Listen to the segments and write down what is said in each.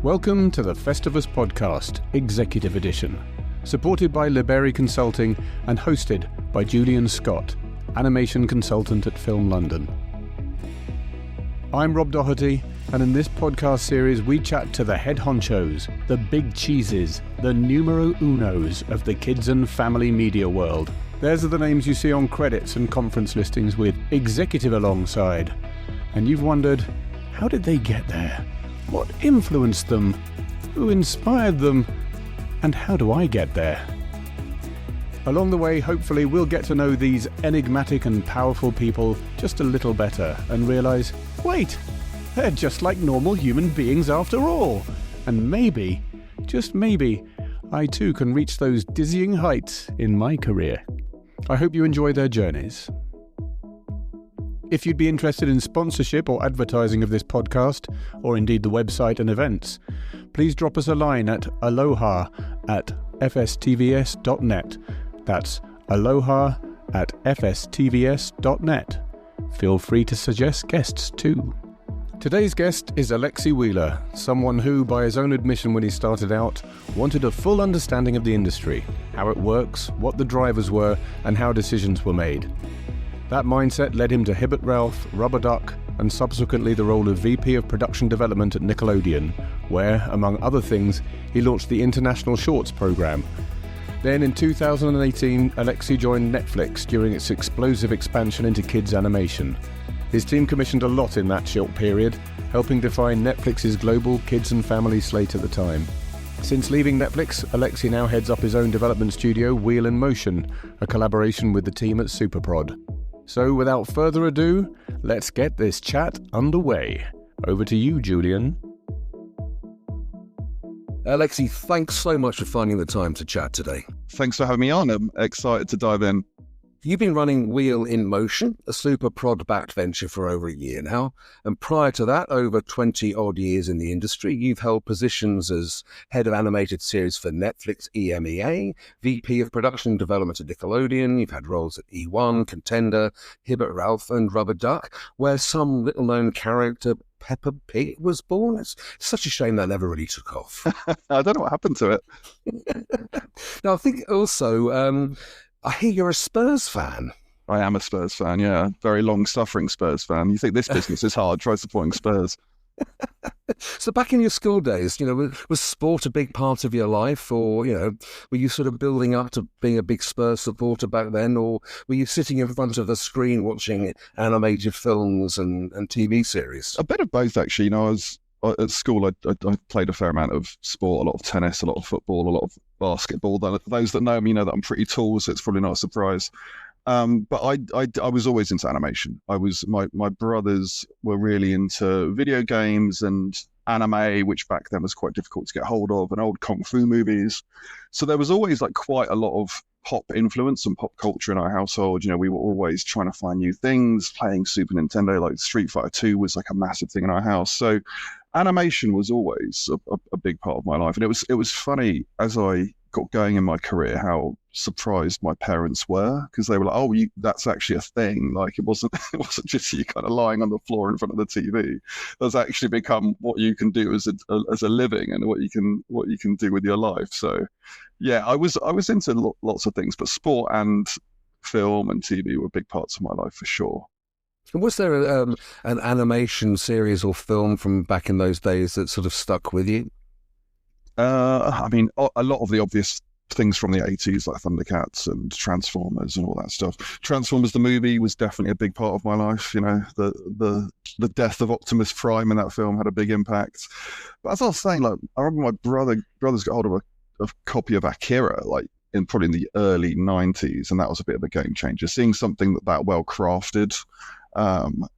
Welcome to the Festivus Podcast, Executive Edition, supported by Liberry Consulting and hosted by Julian Scott, animation consultant at Film London. I'm Rob Doherty, and in this podcast series we chat to the head honchos, the big cheeses, the numero unos of the kids and family media world. Theirs are the names you see on credits and conference listings with executive alongside. And you've wondered, how did they get there? What influenced them? Who inspired them? And how do I get there? Along the way, hopefully, we'll get to know these enigmatic and powerful people just a little better and realise, wait, they're just like normal human beings after all. And maybe, just maybe, I too can reach those dizzying heights in my career. I hope you enjoy their journeys. If you'd be interested in sponsorship or advertising of this podcast, or indeed the website and events, please drop us a line at aloha@fstvs.net. That's aloha@fstvs.net. Feel free to suggest guests too. Today's guest is Alexi Wheeler, someone who, by his own admission when he started out, wanted a full understanding of the industry, how it works, what the drivers were, and how decisions were made. That mindset led him to Hibbert Ralph, Rubber Duck, and subsequently the role of VP of Production Development at Nickelodeon, where, among other things, he launched the International Shorts program. Then in 2018, Alexi joined Netflix during its explosive expansion into kids animation. His team commissioned a lot in that short period, helping define Netflix's global kids and family slate at the time. Since leaving Netflix, Alexi now heads up his own development studio, Wheel in Motion, a collaboration with the team at SuperProd. So without further ado, let's get this chat underway. Over to you, Julian. Alexi, thanks so much for finding the time to chat today. Thanks for having me on. I'm excited to dive in. You've been running Wheel in Motion, a SuperProd-backed venture for over a year now, and prior to that, over 20-odd years in the industry, you've held positions as Head of Animated Series for Netflix EMEA, VP of Production and Development at Nickelodeon. You've had roles at E1, Contender, Hibbert Ralph and Rubber Duck, where some little-known character, Peppa Pig, was born. It's such a shame that never really took off. I don't know what happened to it. Now, I think also... I hear you're a Spurs fan. I am a Spurs fan, yeah. Very long-suffering Spurs fan. You think this business is hard, try supporting Spurs. So back in your school days, was sport a big part of your life? Or, were you sort of building up to being a big Spurs supporter back then? Or were you sitting in front of the screen watching animated films and TV series? A bit of both, actually. I was at school, I played a fair amount of sport, a lot of tennis, a lot of football, a lot of basketball. Those that know me know that I'm pretty tall, so it's probably not a surprise. But I was always into animation. My brothers were really into video games and anime, which back then was quite difficult to get hold of, and old kung fu movies. So there was always quite a lot of pop influence and pop culture in our household. We were always trying to find new things, playing Super Nintendo, like Street Fighter 2 was a massive thing in our house. So animation was always a big part of my life. And it was funny as I got going in my career how surprised my parents were, because they were like, oh, that's actually a thing. It wasn't just you kind of lying on the floor in front of the TV. That's actually become what you can do as a living and what you can do with your life. So yeah, I was into lots of things, but sport and film and TV were big parts of my life for sure. Was there an animation series or film from back in those days that sort of stuck with you? A lot of the obvious things from the 80s, like Thundercats and Transformers and all that stuff. Transformers the movie was definitely a big part of my life. The death of Optimus Prime in that film had a big impact. But as I was saying, I remember my brothers got hold of a copy of Akira, probably in the early 90s, and that was a bit of a game changer. Seeing something that well crafted, and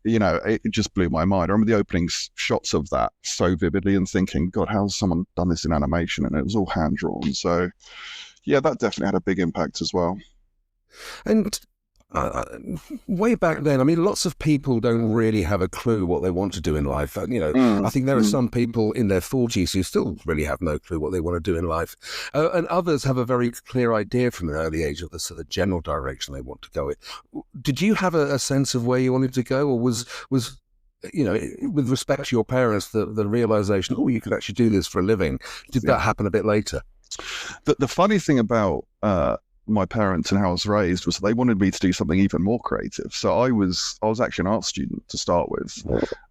it just blew my mind. I remember the opening shots of that so vividly and thinking, God, how's someone done this in animation? And it was all hand drawn. So yeah, that definitely had a big impact as well. And way back then, lots of people don't really have a clue what they want to do in life. I think there are some people in their 40s who still really have no clue what they want to do in life. And others have a very clear idea from an early age of the sort of general direction they want to go in. Did you have a sense of where you wanted to go, or was with respect to your parents, the realization, oh, you could actually do this for a living. Did that happen a bit later? The funny thing about my parents and how I was raised was they wanted me to do something even more creative. So I was actually an art student to start with,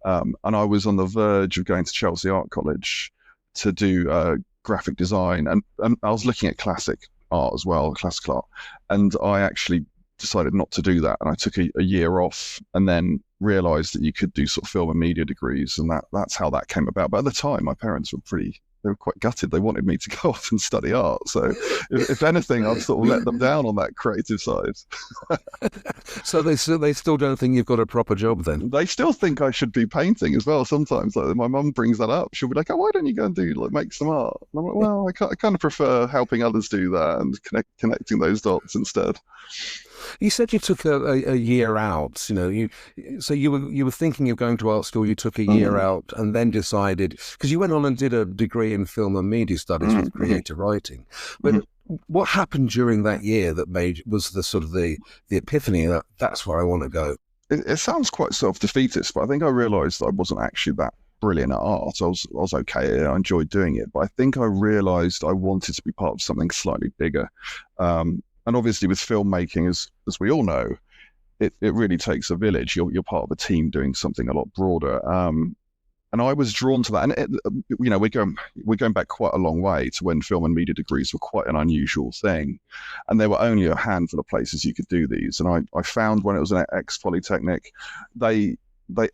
and I was on the verge of going to Chelsea Art College to do graphic design, and I was looking at classic art as well, classical art, and I actually decided not to do that, and I took a year off, and then realized that you could do sort of film and media degrees, and that's how that came about. But at the time, my parents were quite gutted. They wanted me to go off and study art. So if anything, I've sort of let them down on that creative side. So they still don't think you've got a proper job then? They still think I should be painting as well sometimes. Like my mum brings that up. She'll be like, oh, why don't you go and make some art? And I'm like, well, I kind of prefer helping others do that and connecting those dots instead. You said you took a year out. So you were thinking of going to art school. You took a year out and then decided, because you went on and did a degree in film and media studies with creative writing. But what happened during that year that was the sort of the epiphany that that's where I want to go? It sounds quite self-defeatist, but I think I realised that I wasn't actually that brilliant at art. I was okay. I enjoyed doing it, but I think I realised I wanted to be part of something slightly bigger. And obviously with filmmaking, as we all know, it really takes a village. You're part of a team doing something a lot broader. And I was drawn to that. And we're going back quite a long way to when film and media degrees were quite an unusual thing. And there were only a handful of places you could do these. And I found when it was an ex-polytechnic, they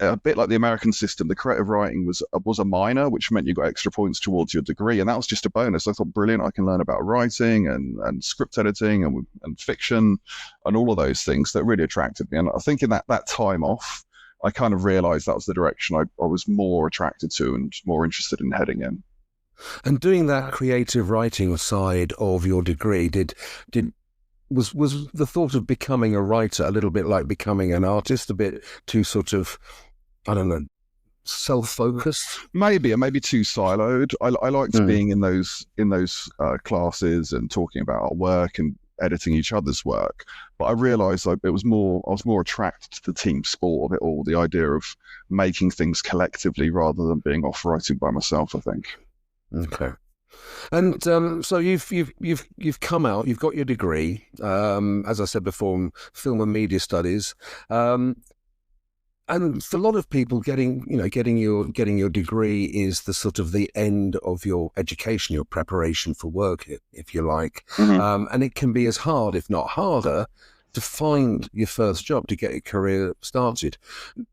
a bit like the American system, the creative writing was a minor, which meant you got extra points towards your degree, and that was just a bonus. I thought, brilliant, I can learn about writing and script editing and fiction and all of those things that really attracted me. And I think in that time off, I kind of realized that was the direction I was more attracted to and more interested in heading in. And doing that creative writing side of your degree, was the thought of becoming a writer a little bit like becoming an artist, a bit too sort of, I don't know, self-focused? Maybe too siloed. I liked being in those classes and talking about our work and editing each other's work. But I realised I was more attracted to the team sport of it all, the idea of making things collectively rather than being off writing by myself, I think. Okay. And so you've come out, you've got your degree, as I said before, film and media studies, and for a lot of people, getting your degree is the sort of the end of your education, your preparation for work, if you like, and it can be as hard, if not harder, to find your first job, to get your career started.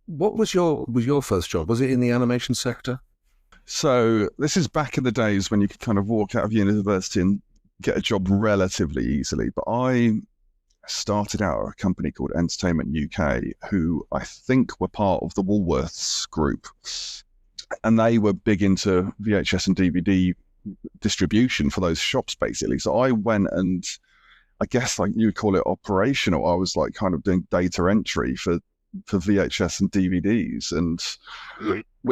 What was your first job? Was it in the animation sector? So this is back in the days when you could kind of walk out of university and get a job relatively easily. But I started out at a company called Entertainment UK, who I think were part of the Woolworths group. And they were big into VHS and DVD distribution for those shops, basically. So I went and, I guess like you would call it operational. I was like kind of doing data entry for VHS and DVDs, and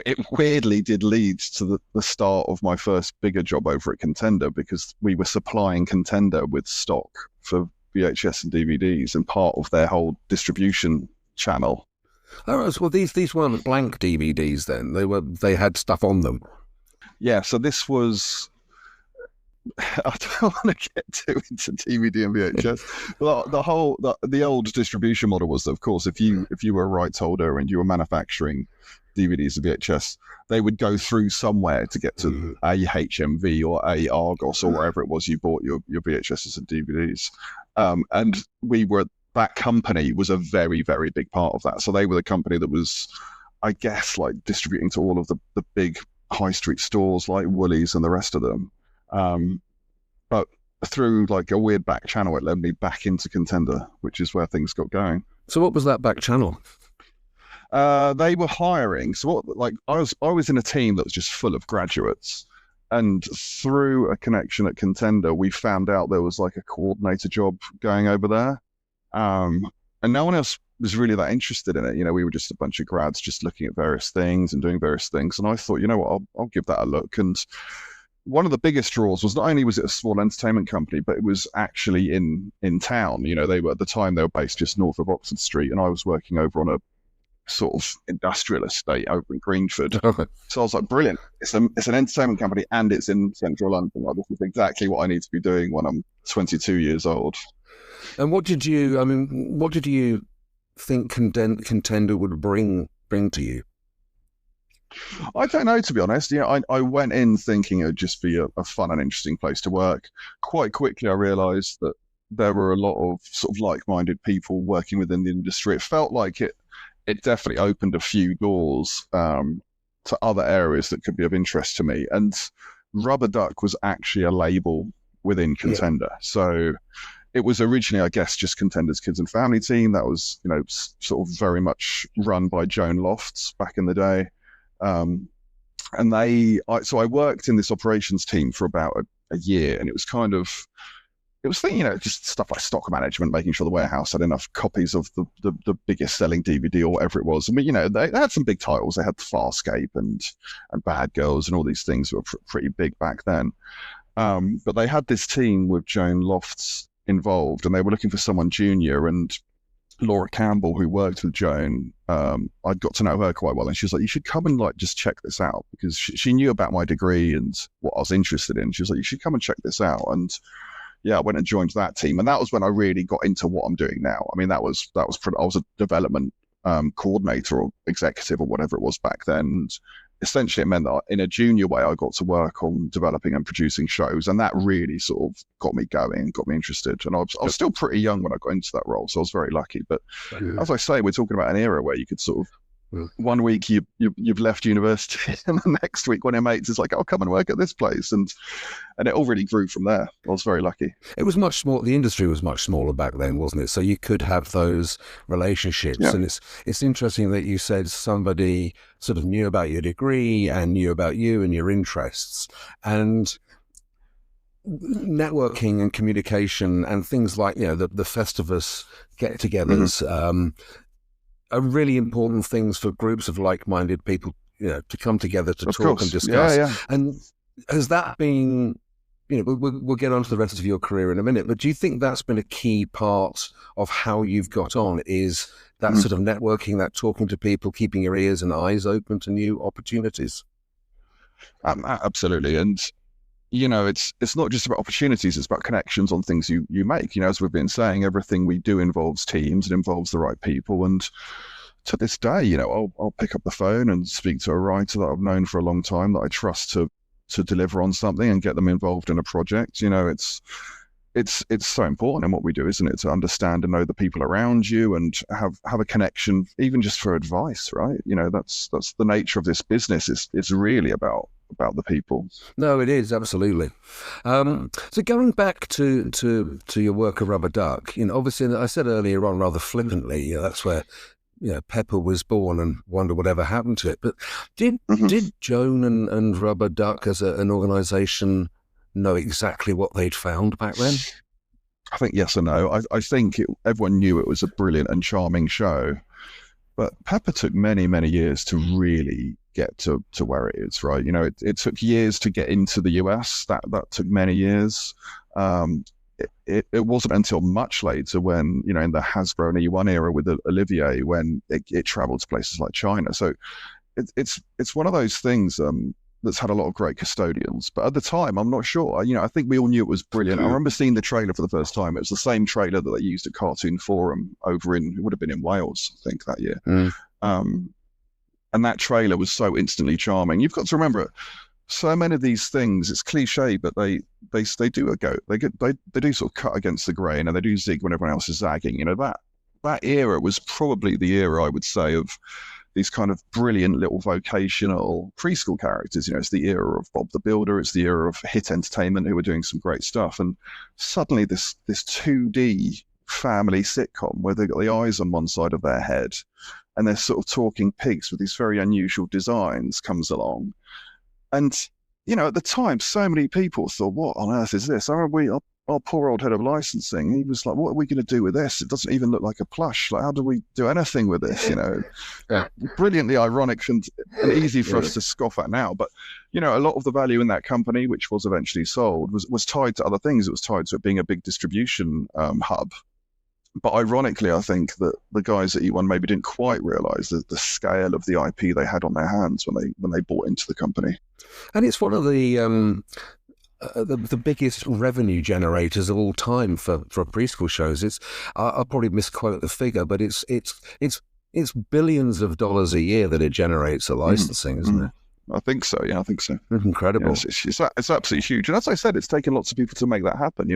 it weirdly did lead to the start of my first bigger job over at Contender, because we were supplying Contender with stock for VHS and DVDs and part of their whole distribution channel. Oh, well, these weren't blank DVDs then. They had stuff on them. Yeah, so this was, I don't want to get too into DVD and VHS. But the old distribution model was that, of course, if you were a rights holder and you were manufacturing DVDs and VHS, they would go through somewhere to get to a HMV or a Argos or wherever it was you bought your VHSs and DVDs. And that company was a very, very big part of that. So they were the company that was, I guess, like distributing to all of the big high street stores like Woolies and the rest of them. But through like a weird back channel, it led me back into Contender, which is where things got going. So what was that back channel? They were hiring. So I was in a team that was just full of graduates, and through a connection at Contender, we found out there was like a coordinator job going over there. And no one else was really that interested in it. We were just a bunch of grads just looking at various things and doing various things. And I thought, you know what, I'll give that a look. And one of the biggest draws was not only was it a small entertainment company, but it was actually in town. At the time they were based just north of Oxford Street, and I was working over on sort of industrial estate over in Greenford. Okay. So I was like, brilliant. It's an entertainment company and it's in central London. Like, this is exactly what I need to be doing when I'm 22 years old. And what did you think Contender would bring to you? I don't know, to be honest. I went in thinking it would just be a fun and interesting place to work. Quite quickly, I realised that there were a lot of sort of like-minded people working within the industry. It felt like it definitely opened a few doors to other areas that could be of interest to me. And Rubber Duck was actually a label within Contender. Yeah. So it was originally, I guess, just Contender's Kids and Family Team. That was, sort of very much run by Joan Lofts back in the day. So I worked in this operations team for about a year, and it was just stuff like stock management, making sure the warehouse had enough copies of the biggest selling DVD or whatever it was. I mean, they had some big titles. They had Farscape and Bad Girls and all these things that were pretty big back then. But they had this team with Joan Lofts involved, and they were looking for someone junior. And Laura Campbell, who worked with Joan, I'd got to know her quite well, and she was like, you should come and just check this out, because she knew about my degree and what I was interested in. She was like, you should come and check this out. And yeah, I went and joined that team, and that was when I really got into what I'm doing now. I mean, I was a development coordinator or executive or whatever it was back then. And essentially, it meant that in a junior way, I got to work on developing and producing shows, and that really sort of got me going and got me interested. And I was still pretty young when I got into that role, so I was very lucky. But as I say, we're talking about an era where you could sort of, one week you've left university, and the next week one of your mates is like, "Oh, come and work at this place," and it all really grew from there. I was very lucky. It was much small. The industry was much smaller back then, wasn't it? So you could have those relationships. Yeah. And it's interesting that you said somebody sort of knew about your degree and knew about you and your interests, and networking and communication and things like the Festivus get-togethers. Are really important things for groups of like-minded people, to come together to talk and discuss. Yeah. And has that been, we'll get on to the rest of your career in a minute, but do you think that's been a key part of how you've got on, is that sort of networking, that talking to people, keeping your ears and eyes open to new opportunities? Absolutely. And it's not just about opportunities, it's about connections on things you make. As we've been saying, everything we do involves teams, it involves the right people. And to this day, I'll pick up the phone and speak to a writer that I've known for a long time, that I trust to deliver on something and get them involved in a project. It's so important in what we do, isn't it? To understand and know the people around you and have a connection, even just for advice, right? That's the nature of this business. It's really about the people. No, it is, absolutely. So going back to your work at Rubber Duck, obviously I said earlier on rather flippantly, that's where Pepper was born, and wonder whatever happened to it. But did Joan and Rubber Duck as an organisation know exactly what they'd found back then? I think yes and no. I think everyone knew it was a brilliant and charming show, but Pepper took many, many years to really get to where it is, right? It took years to get into the US. That took many years. It wasn't until much later when, in the Hasbro and E1 era with Olivier, when it traveled to places like China. So it's one of those things that's had a lot of great custodians. But at the time, I'm not sure. I think we all knew it was brilliant. I remember seeing the trailer for the first time. It was the same trailer that they used at Cartoon Forum over it would have been in Wales, I think, that year. And that trailer was so instantly charming. You've got to remember, so many of these things, it's cliche, but they do they do sort of cut against the grain, and they do zig when everyone else is zagging. That era was probably the era, I would say, of these kind of brilliant little vocational preschool characters. It's the era of Bob the Builder, it's the era of Hit Entertainment, who were doing some great stuff. And suddenly this 2D family sitcom where they've got the eyes on one side of their head and they're sort of talking pigs with these very unusual designs comes along. And, at the time, so many people thought, what on earth is this? I remember our poor old head of licensing, he was like, what are we going to do with this? It doesn't even look like a plush. Like, how do we do anything with this? Yeah. Brilliantly ironic and easy for us to scoff at now. But, a lot of the value in that company, which was eventually sold, was tied to other things. It was tied to it being a big distribution hub. But ironically, I think that the guys at E1 maybe didn't quite realise the scale of the IP they had on their hands when they bought into the company. And it's one of the biggest revenue generators of all time for preschool shows. It's I'll probably misquote the figure, but it's billions of dollars a year that it generates a licensing, isn't it? I think so. Yeah, I think so. Incredible. Yeah, it's absolutely huge. And as I said, it's taken lots of people to make that happen.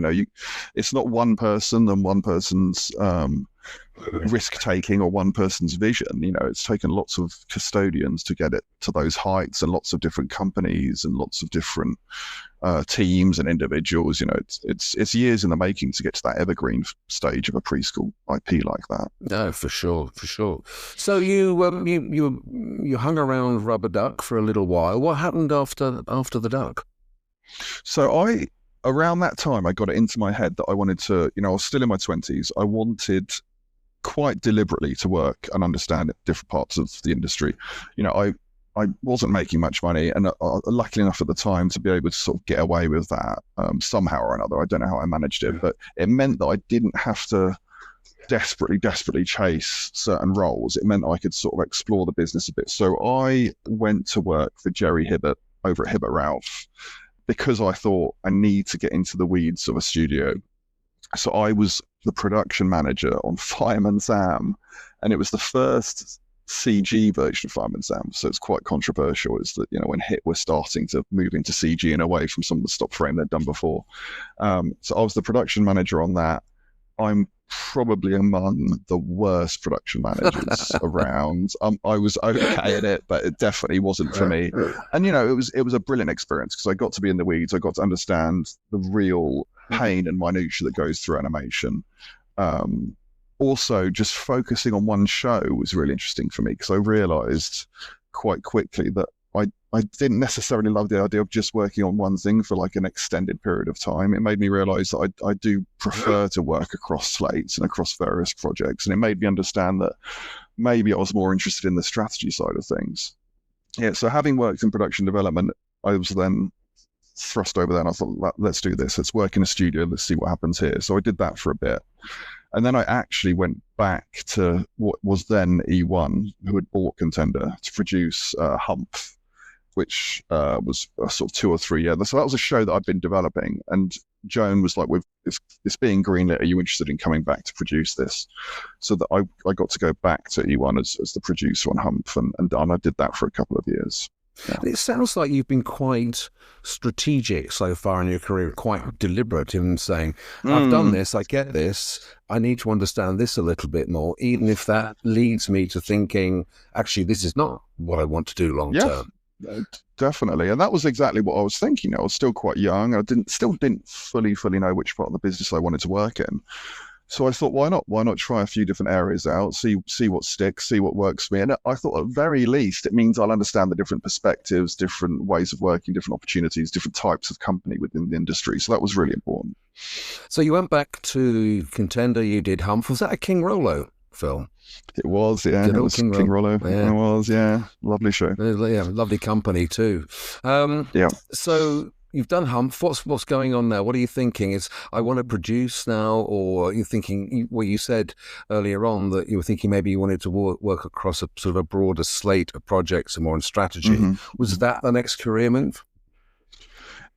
It's not one person and one person's risk taking or one person's vision. It's taken lots of custodians to get it to those heights, and lots of different companies and lots of different teams and individuals. It's years in the making to get to that evergreen stage of a preschool IP like that. No, for sure. So you hung around Rubber Duck for a little while. What happened after the Duck? So around that time, I got it into my head that I wanted to. I was still in my 20s. I wanted quite deliberately to work and understand different parts of the industry. I wasn't making much money, and luckily enough at the time to be able to sort of get away with that somehow or another. I don't know how I managed it, but it meant that I didn't have to desperately chase certain roles. It meant I could sort of explore the business a bit. So I went to work for Jerry Hibbert over at Hibbert Ralph because I thought I need to get into the weeds of a studio. So I was the production manager on Fireman Sam, and it was the first CG version of Fireman Sam. So it's quite controversial, is that, when HIT was starting to move into CG and away from some of the stop frame they'd done before. So I was the production manager on that. I'm probably among the worst production managers around. I was okay at it, but it definitely wasn't for me. And it was a brilliant experience because I got to be in the weeds. I got to understand the real pain and minutiae that goes through animation. Also, just focusing on one show was really interesting for me because I realized quite quickly that I didn't necessarily love the idea of just working on one thing for like an extended period of time. It made me realize that I do prefer to work across slates and across various projects. And it made me understand that maybe I was more interested in the strategy side of things. Yeah, so having worked in production development, I was then thrust over there and I thought, let's do this. Let's work in a studio. Let's see what happens here. So I did that for a bit. And then I actually went back to what was then E1, who had bought Contender, to produce Humph, which was a sort of 2 or 3 years. So that was a show that I'd been developing. And Joan was like, with this being greenlit, are you interested in coming back to produce this? So that I got to go back to E1 as the producer on Humph, and I did that for a couple of years. Yeah. It sounds like you've been quite strategic so far in your career, quite deliberate in saying, I've done this, I get this, I need to understand this a little bit more, even if that leads me to thinking, actually, this is not what I want to do long term. Definitely. And that was exactly what I was thinking. I was still quite young. I didn't fully know which part of the business I wanted to work in. So I thought, why not try a few different areas out, see what sticks, see what works for me. And I thought, at very least, it means I'll understand the different perspectives, different ways of working, different opportunities, different types of company within the industry. So that was really important. So you went back to Contender, you did Humph. Was that a King Rollo film? It was, yeah. It was King Rollo. Yeah. It was, yeah. Lovely show. Yeah, lovely company too. Yeah. So you've done Humph. What's going on now? What are you thinking? Is I want to produce now, or are you thinking? Well, you said earlier on that you were thinking maybe you wanted to work across a sort of a broader slate of projects and more on strategy. Mm-hmm. Was that the next career move?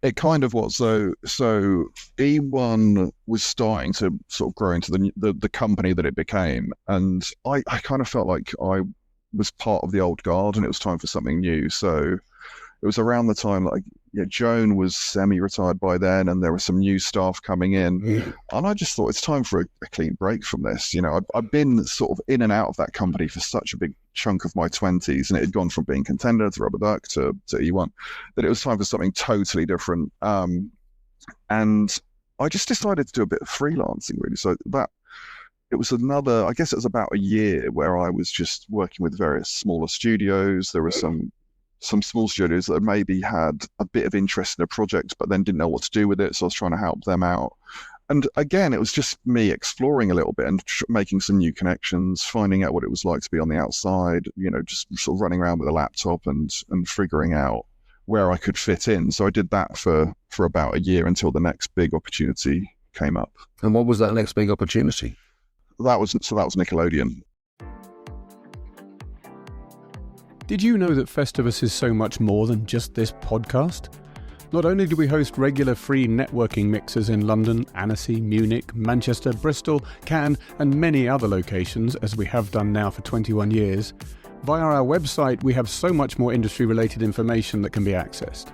It kind of was. So E1 was starting to sort of grow into the company that it became, and I kind of felt like I was part of the old guard, and it was time for something new. So it was around the time that Joan was semi-retired by then, and there were some new staff coming in, and I just thought it's time for a clean break from this. I've been sort of in and out of that company for such a big chunk of my 20s, and it had gone from being Contender to Rubber Duck to E1, that it was time for something totally different. And I just decided to do a bit of freelancing, really. So that it was I guess it was about a year where I was just working with various smaller studios. There were some small studios that maybe had a bit of interest in a project, but then didn't know what to do with it. So I was trying to help them out. And again, it was just me exploring a little bit and making some new connections, finding out what it was like to be on the outside, just sort of running around with a laptop and figuring out where I could fit in. So I did that for about a year until the next big opportunity came up. And what was that next big opportunity? that was Nickelodeon. Did you know that Festivus is so much more than just this podcast? Not only do we host regular free networking mixers in London, Annecy, Munich, Manchester, Bristol, Cannes and many other locations, as we have done now for 21 years, via our website we have so much more industry-related information that can be accessed.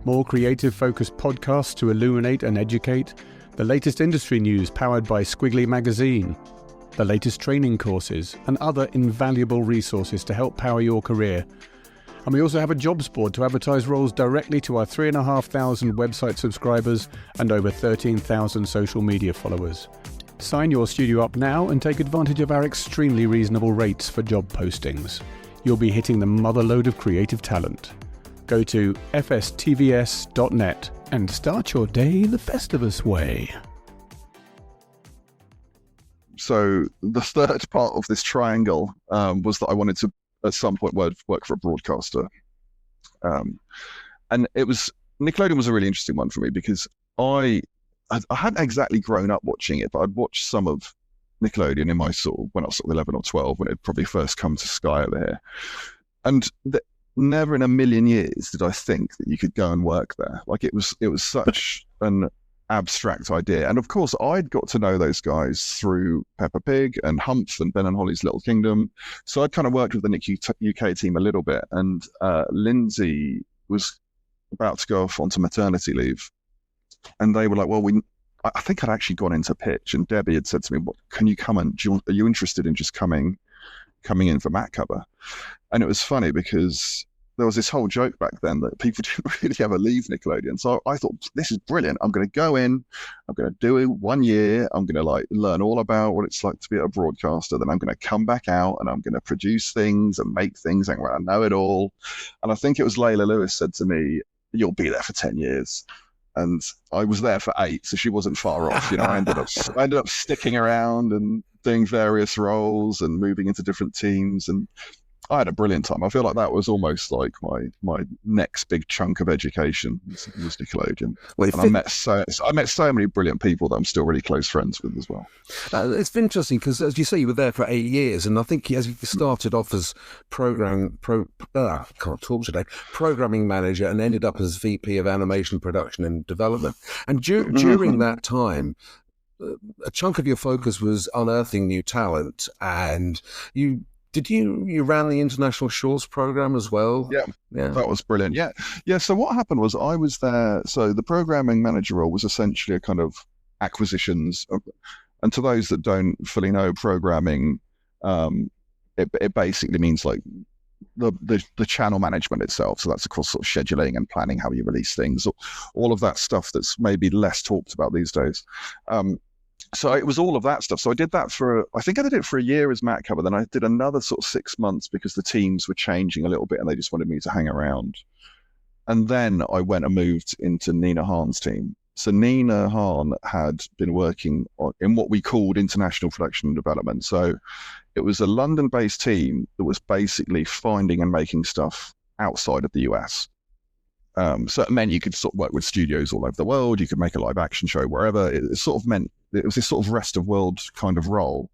More creative-focused podcasts to illuminate and educate, the latest industry news powered by Squiggly Magazine, the latest training courses and other invaluable resources to help power your career. And we also have a jobs board to advertise roles directly to our 3,500 website subscribers and over 13,000 social media followers. Sign your studio up now and take advantage of our extremely reasonable rates for job postings. You'll be hitting the motherlode of creative talent. Go to FSTVS.net and start your day the Festivus way. So the third part of this triangle was that I wanted to at some point work for a broadcaster. And Nickelodeon was a really interesting one for me because I hadn't exactly grown up watching it, but I'd watched some of Nickelodeon in my when I was 11 or 12, when it probably first come to Sky over here. And never in a million years did I think that you could go and work there. Like it was such an abstract idea. And of course, I'd got to know those guys through Peppa Pig and Humph and Ben and Holly's Little Kingdom. So I'd kind of worked with the Nick UK team a little bit. And Lindsay was about to go off onto maternity leave. And they were like, well, I think I'd actually gone into pitch. And Debbie had said to me, "What can you come and are you interested in just coming in for mat cover?" And it was funny because there was this whole joke back then that people didn't really ever leave Nickelodeon. So I thought, this is brilliant. I'm going to go in, I'm going to do it 1 year. I'm going to learn all about what it's like to be a broadcaster. Then I'm going to come back out and I'm going to produce things and make things and I know it all. And I think it was Layla Lewis said to me, "You'll be there for 10 years. And I was there for 8, so she wasn't far off. I ended up sticking around and doing various roles and moving into different teams, and I had a brilliant time. I feel like that was almost like my next big chunk of education was Nickelodeon. Well, and I met so many brilliant people that I'm still really close friends with as well. It's interesting because, as you say, you were there for 8 years, and I think as you started off as programming manager and ended up as VP of animation production and development. And during that time, a chunk of your focus was unearthing new talent, and you ran the International Shorts program as well? Yeah, that was brilliant. Yeah. So what happened was I was there. So the programming manager role was essentially a kind of acquisitions. And to those that don't fully know programming, it basically means like the channel management itself. So that's across sort of scheduling and planning how you release things, all of that stuff that's maybe less talked about these days. So it was all of that stuff. So I did that I think I did it for a year as mat cover. Then I did another sort of 6 months because the teams were changing a little bit and they just wanted me to hang around. And then I went and moved into Nina Hahn's team. So Nina Hahn had been working in what we called international production and development. So it was a London-based team that was basically finding and making stuff outside of the US. So it meant you could sort of work with studios all over the world. You could make a live action show wherever. It sort of meant it was this sort of rest of world kind of role.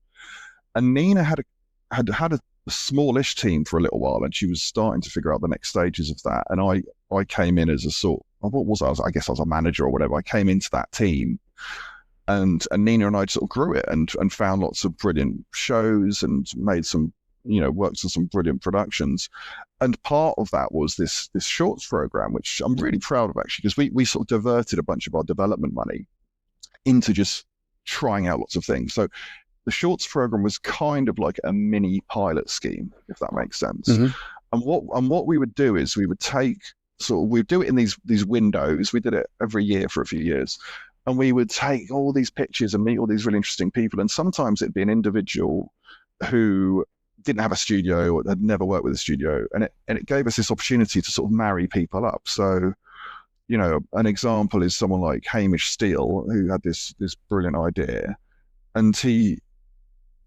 And Nina had a smallish team for a little while, and she was starting to figure out the next stages of that. And I came in as I guess I was a manager or whatever. I came into that team, and Nina and I sort of grew it and found lots of brilliant shows and made some, worked on some brilliant productions. And part of that was this shorts program, which I'm really proud of actually, because we sort of diverted a bunch of our development money into just trying out lots of things. So the shorts program was kind of like a mini pilot scheme, if that makes sense. Mm-hmm. And what we would do is we'd do it in these windows. We did it every year for a few years. And we would take all these pictures and meet all these really interesting people. And sometimes it'd be an individual who didn't have a studio or had never worked with a studio. And it gave us this opportunity to sort of marry people up. So, an example is someone like Hamish Steele, who had this brilliant idea. And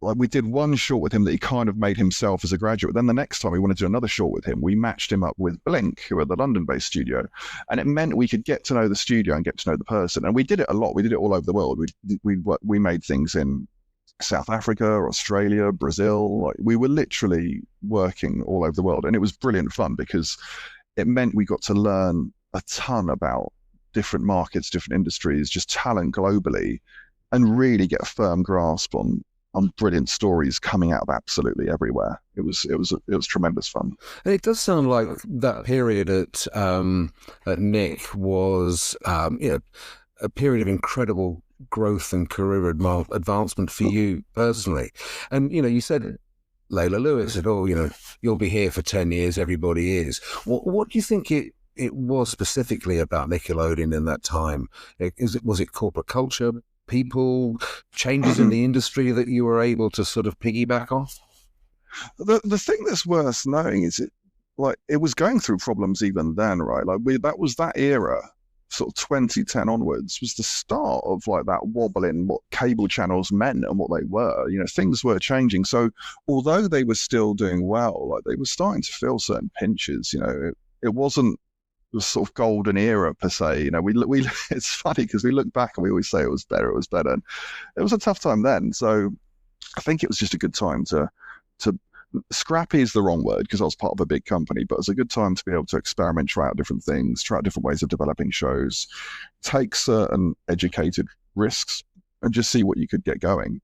we did one short with him that he kind of made himself as a graduate. Then the next time we wanted to do another short with him, we matched him up with Blink, who are the London-based studio. And it meant we could get to know the studio and get to know the person. And we did it a lot. We did it all over the world. We made things in South Africa, Australia, Brazil. Like, we were literally working all over the world, and it was brilliant fun because it meant we got to learn a ton about different markets, different industries, just talent globally, and really get a firm grasp on brilliant stories coming out of absolutely everywhere. It was tremendous fun. And it does sound like that period at Nick was a period of incredible growth and career advancement for you personally. And you said Layla Lewis said, "Oh, you'll be here for 10 years. Everybody is." What do you think it was specifically about Nickelodeon in that time? Was it corporate culture, people, changes in the industry that you were able to sort of piggyback off? The thing that's worth knowing is it was going through problems even then, right? Like, that was that era, sort of 2010 onwards, was the start of like that wobble in what cable channels meant and what they were. Things were changing. So although they were still doing well, like, they were starting to feel certain pinches. It wasn't the sort of golden era per se. We it's funny because we look back and we always say it was better. And it was a tough time then. So I think it was just a good time to scrappy is the wrong word because I was part of a big company, but it's a good time to be able to experiment, try out different things, try out different ways of developing shows, take certain educated risks, and just see what you could get going.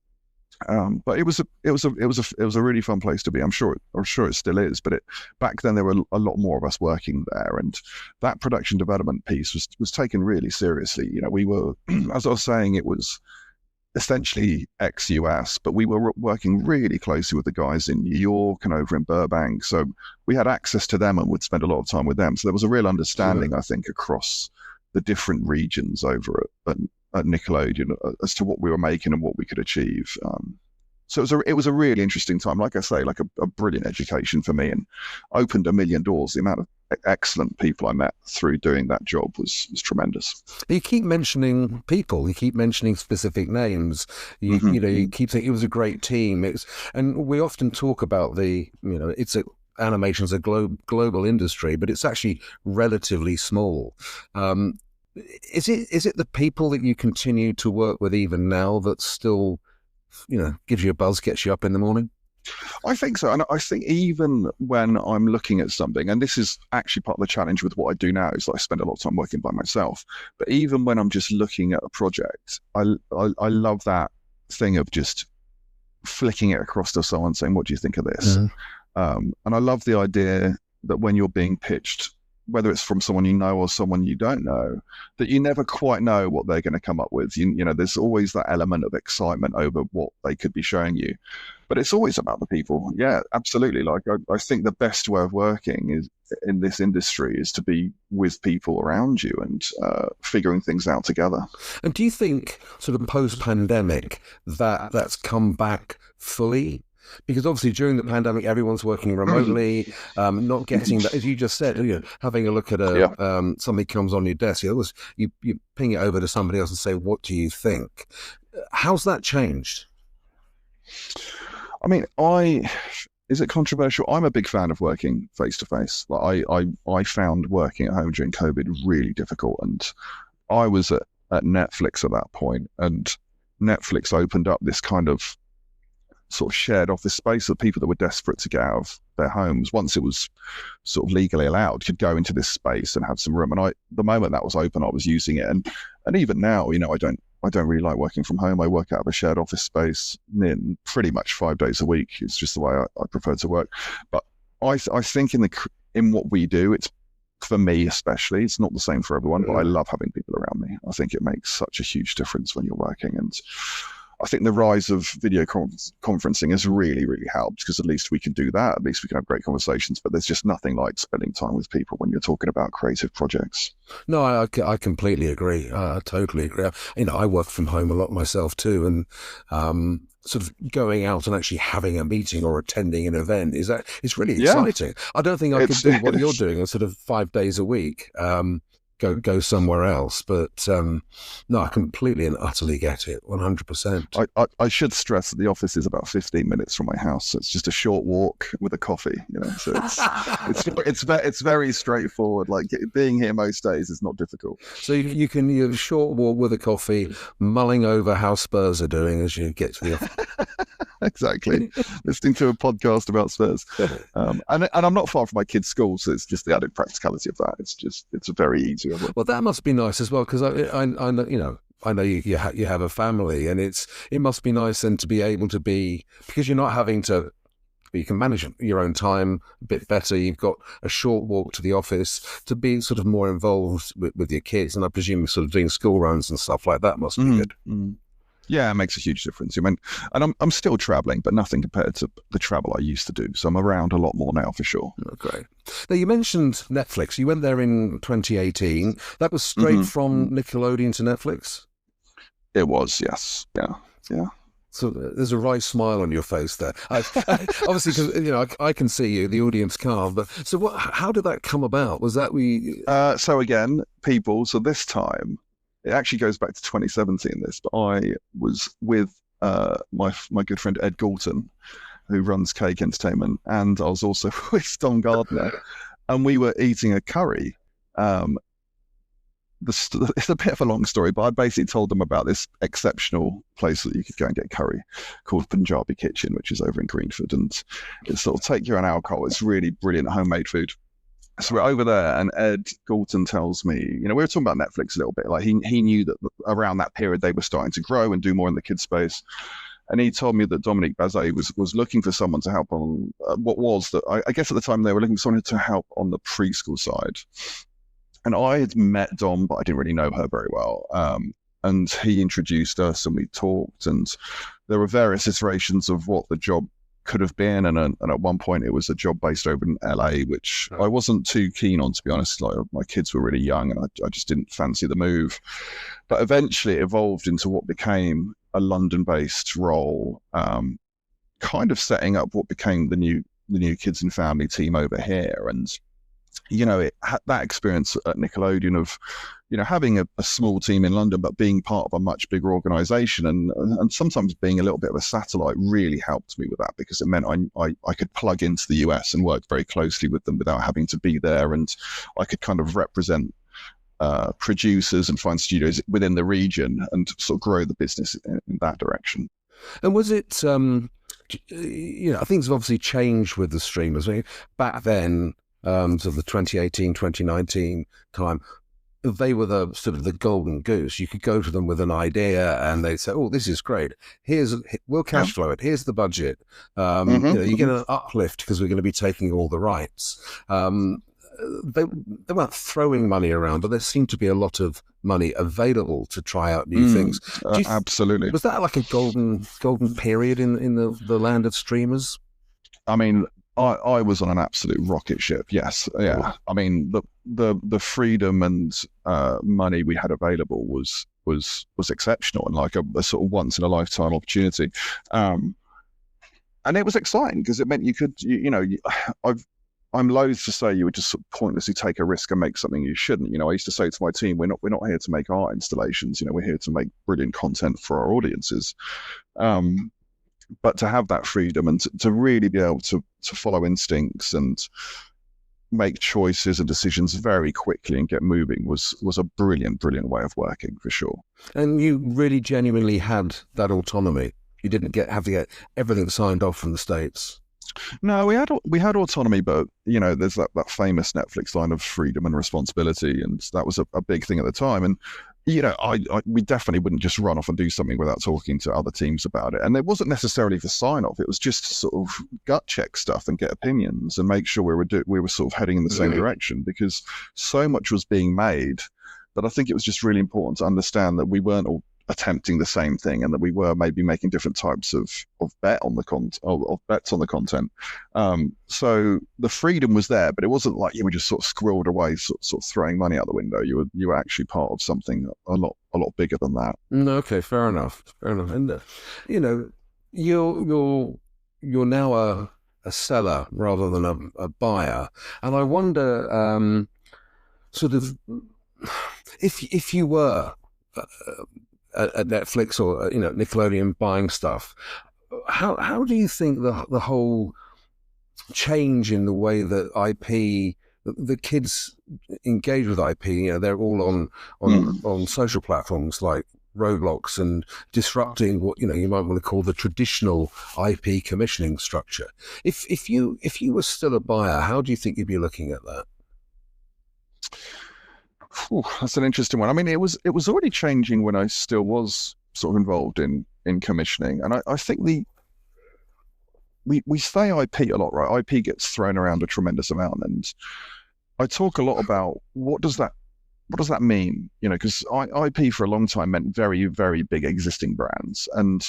But it was a really fun place to be. I'm sure it still is. But back then there were a lot more of us working there, and that production development piece was taken really seriously. We were, as I was saying, it was essentially ex-US, but we were working really closely with the guys in New York and over in Burbank. So we had access to them and would spend a lot of time with them. So there was a real understanding, I think, across the different regions over at Nickelodeon as to what we were making and what we could achieve. So it was a really interesting time. Like I say, like a brilliant education for me, and opened a million doors. The amount of excellent people I met through doing that job was tremendous. You keep mentioning people. You keep mentioning specific names. You keep saying it was a great team. And we often talk about animation's a global industry, but it's actually relatively small. Is it the people that you continue to work with even now that still, gives you a buzz, gets you up in the morning? I think so. And I think even when I'm looking at something, and this is actually part of the challenge with what I do now, is that I spend a lot of time working by myself. But even when I'm just looking at a project, I love that thing of just flicking it across to someone saying, "What do you think of this?" Mm-hmm. And I love the idea that when you're being pitched, whether it's from someone you know or someone you don't know, that you never quite know what they're going to come up with. There's always that element of excitement over what they could be showing you, but it's always about the people. Yeah, absolutely. Like, I think the best way of working is in this industry is to be with people around you and figuring things out together. And do you think sort of post-pandemic that's come back fully? Because obviously during the pandemic, everyone's working remotely, not getting that, as you just said, having a look at something comes on your desk, you ping it over to somebody else and say, "What do you think?" How's that changed? I mean, is it controversial? I'm a big fan of working face to face. Like, I found working at home during COVID really difficult, and I was at Netflix at that point, and Netflix opened up this kind of sort of shared office space of people that were desperate to get out of their homes. Once it was sort of legally allowed, could go into this space and have some room. And the moment that was open, I was using it. And even now, I don't really like working from home. I work out of a shared office space in pretty much 5 days a week. It's just the way I prefer to work. But I think in what we do, it's, for me especially, it's not the same for everyone, but I love having people around me. I think it makes such a huge difference when you're working. And I think the rise of video conferencing has really, really helped, because at least we can do that. At least we can have great conversations. But there's just nothing like spending time with people when you're talking about creative projects. No, I completely agree. I totally agree. I work from home a lot myself too, and sort of going out and actually having a meeting or attending an event it's really exciting. I don't think I could do what you're doing, sort of 5 days a week. go somewhere else. But no, I completely and utterly get it, 100%. I should stress that the office is about 15 minutes from my house, so it's just a short walk with a coffee. So it's very straightforward. Like being here most days is not difficult. So you can have a short walk with a coffee, mulling over how Spurs are doing as you get to the office. Exactly. Listening to a podcast about Spurs, and I'm not far from my kids' school, so it's just the added practicality of that. It's a very easy. Well, that must be nice as well, because I know, I know you have a family, and it must be nice then to be able to be, because you're not having to. You can manage your own time a bit better. You've got a short walk to the office to be sort of more involved with your kids, and I presume sort of doing school runs and stuff like that must be good. Mm. Yeah, it makes a huge difference. I mean, and I'm still traveling, but nothing compared to the travel I used to do. So I'm around a lot more now for sure. Oh, great. Now, you mentioned Netflix. You went there in 2018. That was straight from Nickelodeon to Netflix? It was, yes. Yeah. So there's a wry smile on your face there. Obviously, because I can see you, the audience can't. But so, how did that come about? Was that So again, people. So this time, it actually goes back to 2017. But I was with my good friend Ed Galton, who runs Cake Entertainment, and I was also with Don Gardner, and we were eating a curry. It's a bit of a long story, but I basically told them about this exceptional place that you could go and get curry called Punjabi Kitchen, which is over in Greenford, and it's sort of take your own alcohol. It's really brilliant homemade food. So we're over there, and Ed Galton tells me, we were talking about Netflix a little bit. Like he knew that around that period they were starting to grow and do more in the kids space. And he told me that Dominique Bazet was looking for someone to help on I guess at the time they were looking for someone to help on the preschool side. And I had met Dom, but I didn't really know her very well. And he introduced us, and we talked, and there were various iterations of what the job could have been. And at one point, it was a job based over in LA, which I wasn't too keen on, to be honest. Like, my kids were really young, and I just didn't fancy the move. But eventually, it evolved into what became a London-based role, kind of setting up what became the new kids and family team over here. And that experience at Nickelodeon of, having a small team in London, but being part of a much bigger organization and sometimes being a little bit of a satellite really helped me with that, because it meant I could plug into the US and work very closely with them without having to be there. And I could kind of represent producers and find studios within the region and sort of grow the business in that direction. And was it, things have obviously changed with the streamers. I mean, back then, sort of the 2018, 2019 time, they were the sort of the golden goose. You could go to them with an idea and they'd say, "Oh, this is great. We'll cash flow it. Here's the budget. You get an uplift because we're going to be taking all the rights." They weren't throwing money around, but there seemed to be a lot of money available to try out new things. Absolutely. Was that like a golden period in the land of streamers? I mean, I was on an absolute rocket ship. Yes, yeah. I mean, the freedom and money we had available was exceptional and like a sort of once in a lifetime opportunity. And it was exciting because it meant you could, I'm loath to say you would just sort of pointlessly take a risk and make something you shouldn't. I used to say to my team, we're not here to make art installations. We're here to make brilliant content for our audiences. But to have that freedom and to really be able to follow instincts and make choices and decisions very quickly and get moving was a brilliant way of working, for sure. And you really genuinely had that autonomy. You didn't have to get everything signed off from the States. No, we had autonomy, but there's that famous Netflix line of freedom and responsibility, and that was a big thing at the time. And we definitely wouldn't just run off and do something without talking to other teams about it. And it wasn't necessarily for sign off; it was just sort of gut check stuff and get opinions and make sure we were sort of heading in the same direction, because so much was being made that I think it was just really important to understand that we weren't all attempting the same thing, and that we were maybe making different types of bets on the content. So the freedom was there, but it wasn't like you were just sort of squirreled away, sort of throwing money out the window. You were actually part of something a lot bigger than that. Okay, fair enough. And you're now a seller rather than a buyer, and I wonder, sort of, if you were at Netflix or Nickelodeon buying stuff, how do you think the whole change in the way that IP, the kids engage with IP, they're all on social platforms like Roblox and disrupting what you might want to call the traditional IP commissioning structure. If you were still a buyer, how do you think you'd be looking at that? That's an interesting one. I mean, it was already changing when I still was sort of involved in commissioning, and I think we say IP a lot, right? IP gets thrown around a tremendous amount, and I talk a lot about what does that mean? Because IP for a long time meant very, very big existing brands, and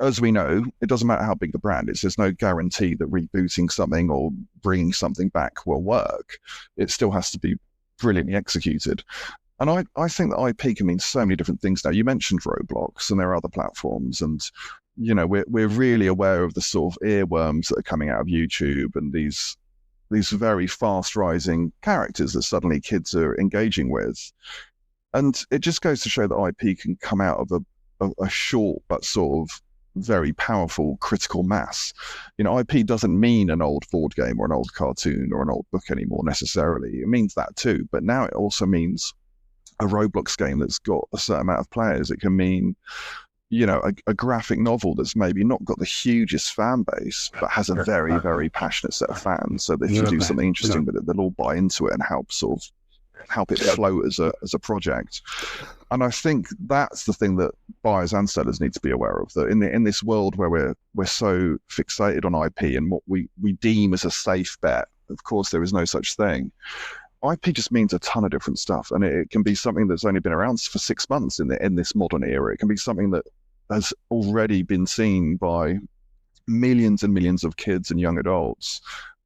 as we know, it doesn't matter how big the brand is. There's no guarantee that rebooting something or bringing something back will work. It still has to be brilliantly executed. And I think that IP can mean so many different things now. You mentioned Roblox, and there are other platforms, and we're really aware of the sort of earworms that are coming out of YouTube and these very fast rising characters that suddenly kids are engaging with. And it just goes to show that IP can come out of a short but sort of very powerful critical mass. IP doesn't mean an old board game or an old cartoon or an old book anymore necessarily. It means that too, but now it also means a Roblox game that's got a certain amount of players. It can mean a graphic novel that's maybe not got the hugest fan base, but has a very, very passionate set of fans. So that if you do something interesting with it, they'll all buy into it and help it float as a project. And I think that's the thing that buyers and sellers need to be aware of, that in this world where we're so fixated on IP and what we deem as a safe bet, of course there is no such thing. IP just means a ton of different stuff, and it can be something that's only been around for 6 months in this modern era. It can be something that has already been seen by millions and millions of kids and young adults,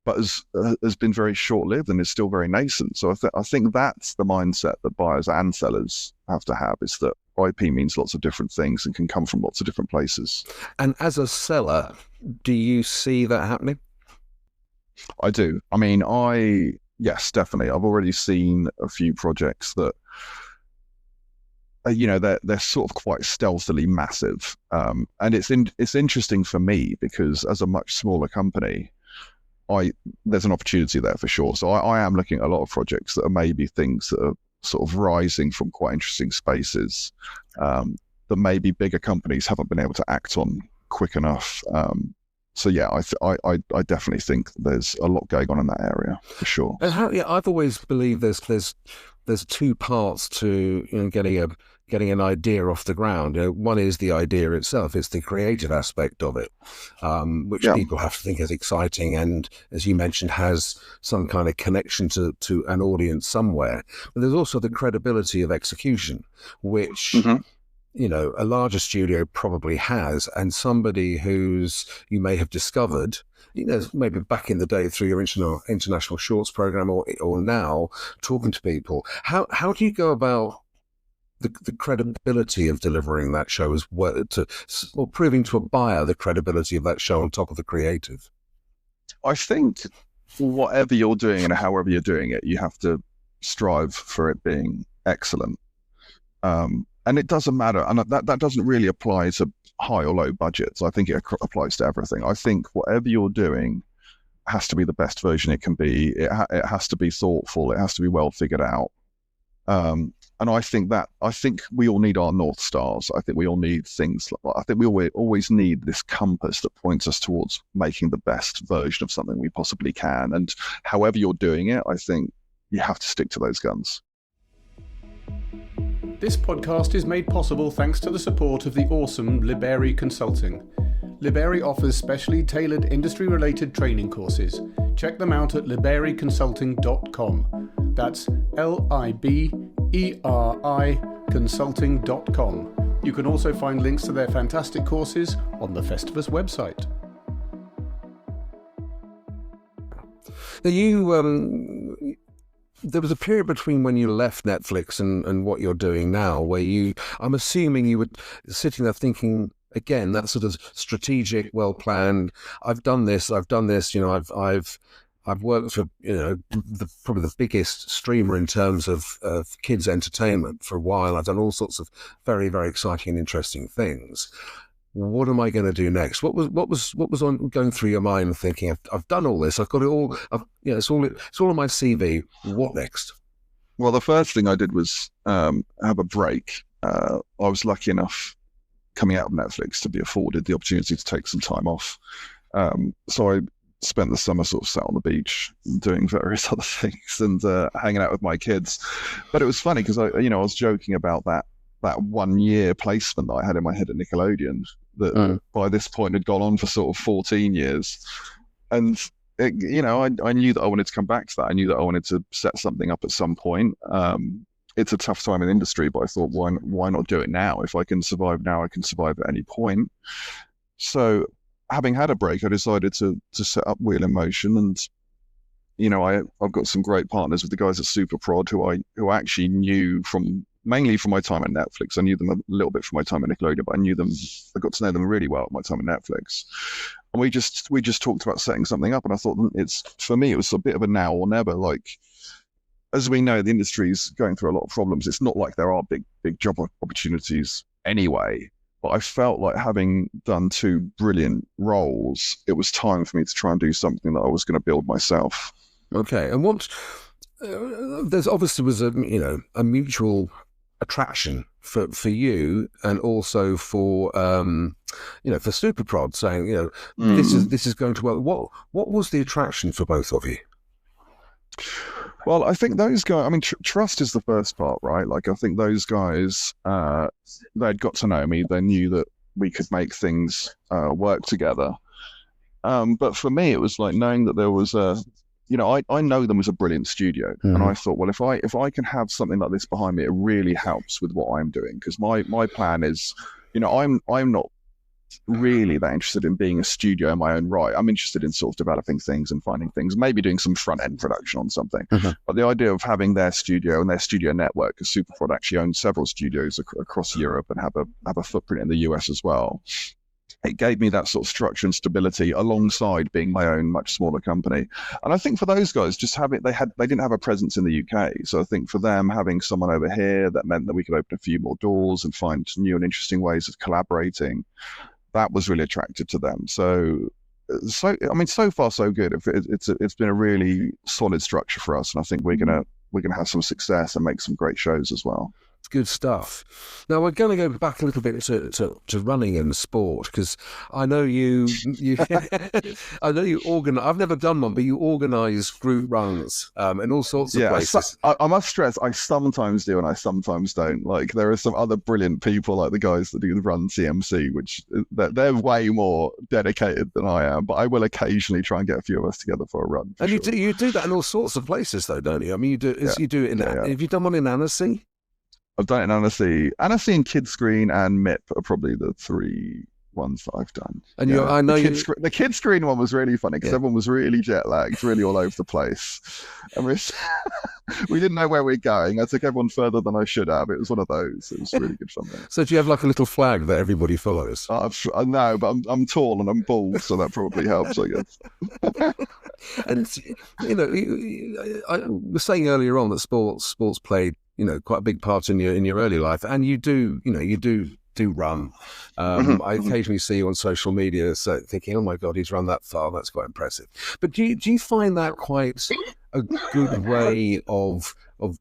but has been very short-lived and is still very nascent. So I think that's the mindset that buyers and sellers have to have, is that IP means lots of different things and can come from lots of different places. And as a seller, do you see that happening? I do. I mean, yes, definitely. I've already seen a few projects that, they're sort of quite stealthily massive. And it's interesting for me because as a much smaller company, there's an opportunity there for sure. So I am looking at a lot of projects that are maybe things that are sort of rising from quite interesting spaces that maybe bigger companies haven't been able to act on quick enough. So yeah, I definitely think there's a lot going on in that area for sure. And I've always believed there's two parts to getting an idea off the ground. One is the idea itself; it's the creative aspect of it, which people have to think is exciting, and as you mentioned, has some kind of connection to an audience somewhere. But there's also the credibility of execution, which. A larger studio probably has, and somebody who's you may have discovered, maybe back in the day through your international shorts program or now talking to people. How do you go about the credibility of delivering that show as well, or proving to a buyer the credibility of that show on top of the creative? I think whatever you're doing and however you're doing it, you have to strive for it being excellent. And it doesn't matter, and that doesn't really apply to high or low budgets. I think it applies to everything. I think whatever you're doing has to be the best version it can be. It has to be thoughtful. It has to be well figured out. And I think we all need our North Stars. I think we all need things. I think we always need this compass that points us towards making the best version of something we possibly can. And however you're doing it, I think you have to stick to those guns. This podcast is made possible thanks to the support of the awesome Liberi Consulting. Liberi offers specially tailored industry-related training courses. Check them out at libericonsulting.com. That's LIBERI consulting.com. You can also find links to their fantastic courses on the Festivus website. There was a period between when you left Netflix and what you're doing now, where I'm assuming you were sitting there thinking, again, that sort of strategic, well-planned, I've done this, I've I've worked for, probably the biggest streamer in terms of kids entertainment for a while. I've done all sorts of very, very exciting and interesting things. What am I going to do next? What was on going through your mind, thinking, I've done all this, I've got it all, it's all on my CV. What next? Well, the first thing I did was have a break. I was lucky enough coming out of Netflix to be afforded the opportunity to take some time off. So I spent the summer sort of sat on the beach doing various other things and hanging out with my kids. But it was funny because I was joking about that 1 year placement that I had in my head at Nickelodeon that by this point had gone on for sort of 14 years. And I knew that I wanted to come back to that. I knew that I wanted to set something up at some point. It's a tough time in the industry, but I thought, why not do it now? If I can survive now, I can survive at any point. So having had a break, I decided to set up Wheel in Motion. And, I've got some great partners with the guys at SuperProd who I actually knew mainly from my time at Netflix. I knew them a little bit from my time at Nickelodeon, but I got to know them really well at my time at Netflix. And we just talked about setting something up, and I thought for me, it was a bit of a now or never. Like, as we know, the industry's going through a lot of problems. It's not like there are big job opportunities anyway, but I felt like having done 2 brilliant roles, it was time for me to try and do something that I was going to build myself. Okay. And there's obviously was a mutual attraction for you and also for for SuperProd, saying this is going to work. What was the attraction for both of you? Well, I think those guys, trust is the first part, right? Like, I think those guys, they'd got to know me. They knew that we could make things work together. But for me, it was like knowing that there was I know them as a brilliant studio. Mm-hmm. And I thought, well, if I can have something like this behind me, it really helps with what I'm doing. Because my plan is, I'm not really that interested in being a studio in my own right. I'm interested in sort of developing things and finding things, maybe doing some front end production on something. Mm-hmm. But the idea of having their studio and their studio network, because SuperProd actually owns several studios across Europe and have a footprint in the US as well. It gave me that sort of structure and stability alongside being my own much smaller company. And I think for those guys, they didn't have a presence in the UK. So I think for them, having someone over here, that meant that we could open a few more doors and find new and interesting ways of collaborating. That was really attractive to them. So far so good. It's been a really solid structure for us, and I think we're gonna have some success and make some great shows as well. It's good stuff. Now we're going to go back a little bit to running and sport, because I know you I know you organise. I've never done one, but you organise group runs in all sorts of places. I must stress, I sometimes do and I sometimes don't. Like, there are some other brilliant people, like the guys that do the Run CMC, which they're way more dedicated than I am. But I will occasionally try and get a few of us together for a run. And sure. you do that in all sorts of places, though, don't you? I mean, you do it in. Yeah. Have you done one in Annecy? I've done it in Annecy and Kids Screen and MIP are probably the 3 ones that I've done. And I know the Kids Screen one was really funny because everyone was really jet lagged, really all over the place. And we didn't know where we were going. I took everyone further than I should have. It was one of those. It was really good fun there. So do you have like a little flag that everybody follows? No, but I'm tall and I'm bald, so that probably helps, I guess. And I was saying earlier on that sports played quite a big part in your early life, and you do run. Mm-hmm. I occasionally see you on social media thinking, oh my God, he's run that far. That's quite impressive. But do you find that quite a good way of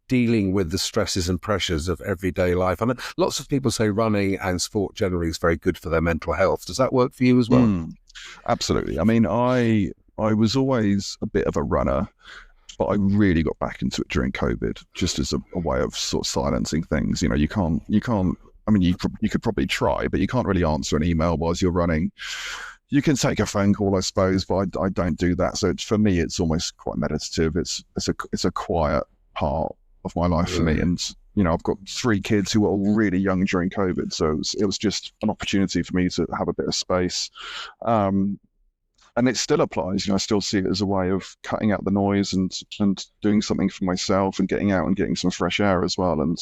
dealing with the stresses and pressures of everyday life? I mean, lots of people say running and sport generally is very good for their mental health. Does that work for you as well? Absolutely. I mean, I was always a bit of a runner, but I really got back into it during COVID, just as a way of sort of silencing things. You can't. I mean, you could probably try, but you can't really answer an email whilst you're running. You can take a phone call, I suppose, but I don't do that. So for me, it's almost quite meditative. It's a quiet part of my life for me. And I've got 3 kids who were all really young during COVID, so it was just an opportunity for me to have a bit of space. And it still applies. I still see it as a way of cutting out the noise and doing something for myself and getting out and getting some fresh air as well. And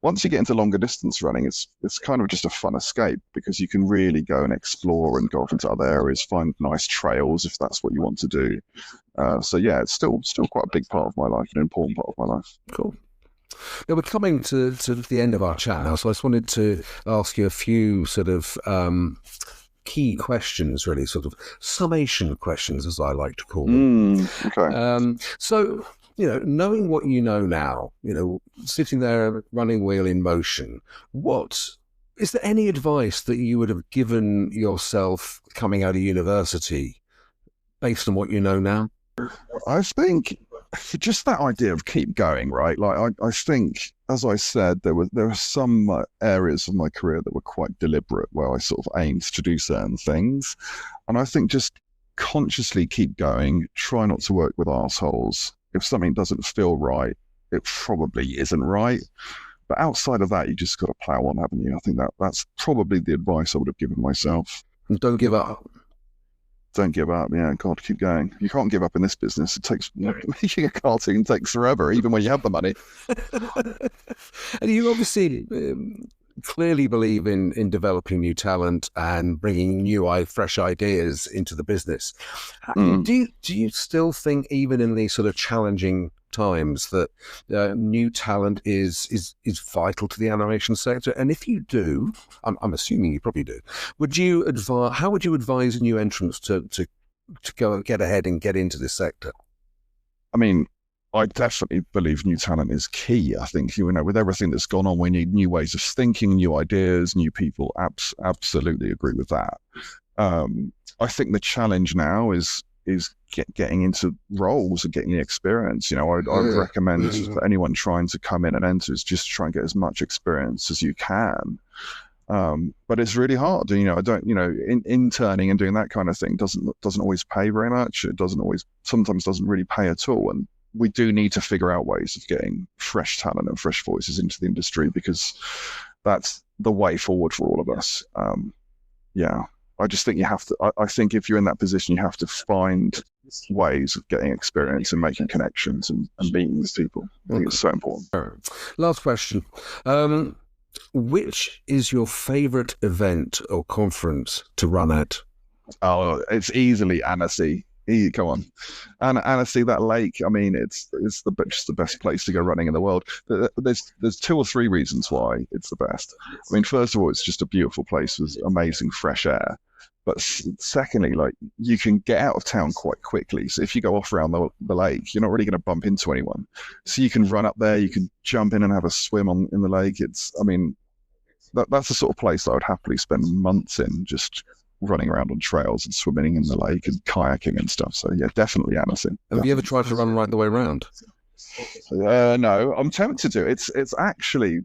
once you get into longer distance running, it's kind of just a fun escape, because you can really go and explore and go off into other areas, find nice trails if that's what you want to do. So yeah, it's still quite a big part of my life, an important part of my life. Cool. Now, we're coming to the end of our chat now, so I just wanted to ask you a few sort of key questions, really, sort of summation questions, as I like to call them. Okay. So, knowing what you know now, sitting there running Wheel in Motion, is there any advice that you would have given yourself coming out of university based on what you know now? I think just that idea of keep going, right? Like I think, as I said, there were some areas of my career that were quite deliberate, where I sort of aimed to do certain things, and I think just consciously keep going. Try not to work with assholes. If something doesn't feel right, it probably isn't right. But outside of that, you just got to plow on, haven't you? I think that's probably the advice I would have given myself. And don't give up. Don't give up. Yeah, God, keep going. You can't give up in this business. It takes making a cartoon takes forever, even when you have the money. And you obviously clearly believe in developing new talent and bringing new, fresh ideas into the business. Do you still think, even in these sort of challenging times, that new talent is vital to the animation sector? And if you do, I'm assuming you probably do, how would you advise new entrants to go and get ahead and get into this sector? I mean, I definitely believe new talent is key. I think, with everything that's gone on, we need new ways of thinking, new ideas, new people. Absolutely agree with that. I think the challenge now is getting into roles and getting the experience. I would recommend for anyone trying to come in and enter is just try and get as much experience as you can. But it's really hard. Interning and doing that kind of thing doesn't always pay very much. It sometimes doesn't really pay at all. And we do need to figure out ways of getting fresh talent and fresh voices into the industry, because that's the way forward for all of us. I just think you have to, I think if you're in that position, you have to find ways of getting experience and making connections and meeting with people. I think it's so important. Last question. Which is your favourite event or conference to run at? Oh, it's easily Annecy. Come on. Annecy, that lake, I mean, it's just the best place to go running in the world. There's 2 or 3 reasons why it's the best. I mean, first of all, it's just a beautiful place with amazing fresh air. But secondly, you can get out of town quite quickly. So if you go off around the lake, you're not really going to bump into anyone. So you can run up there, you can jump in and have a swim in the lake. That's the sort of place that I would happily spend months in, just running around on trails and swimming in the lake and kayaking and stuff. So yeah, definitely Annecy. Have you ever tried to run right the way around? No, I'm tempted to. It's actually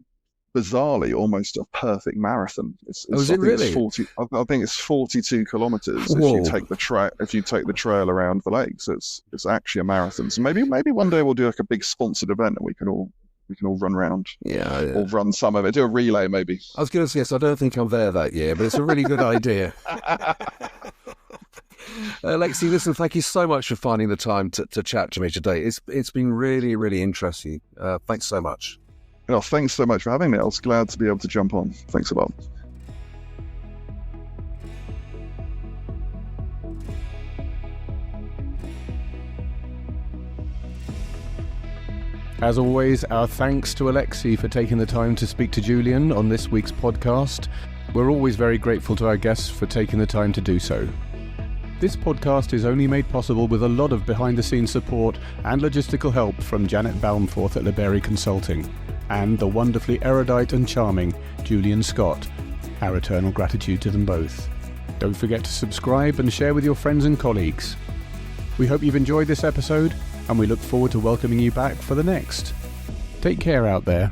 bizarrely almost a perfect marathon. Is it really? I think it's 42 kilometers if you take the trail around the lake. So it's actually a marathon. So maybe one day we'll do like a big sponsored event and we can all run around. Yeah. Or run some of it. Do a relay maybe. I was going to say, I don't think I'm there that year, but it's a really good idea. Alexi, listen, thank you so much for finding the time to chat to me today. It's been really, really interesting. Thanks so much. Thanks so much for having me. I was glad to be able to jump on. Thanks a lot. As always, our thanks to Alexi for taking the time to speak to Julian on this week's podcast. We're always very grateful to our guests for taking the time to do so. This podcast is only made possible with a lot of behind-the-scenes support and logistical help from Janet Balmforth at Liberry Consulting and the wonderfully erudite and charming Julian Scott. Our eternal gratitude to them both. Don't forget to subscribe and share with your friends and colleagues. We hope you've enjoyed this episode, and we look forward to welcoming you back for the next. Take care out there.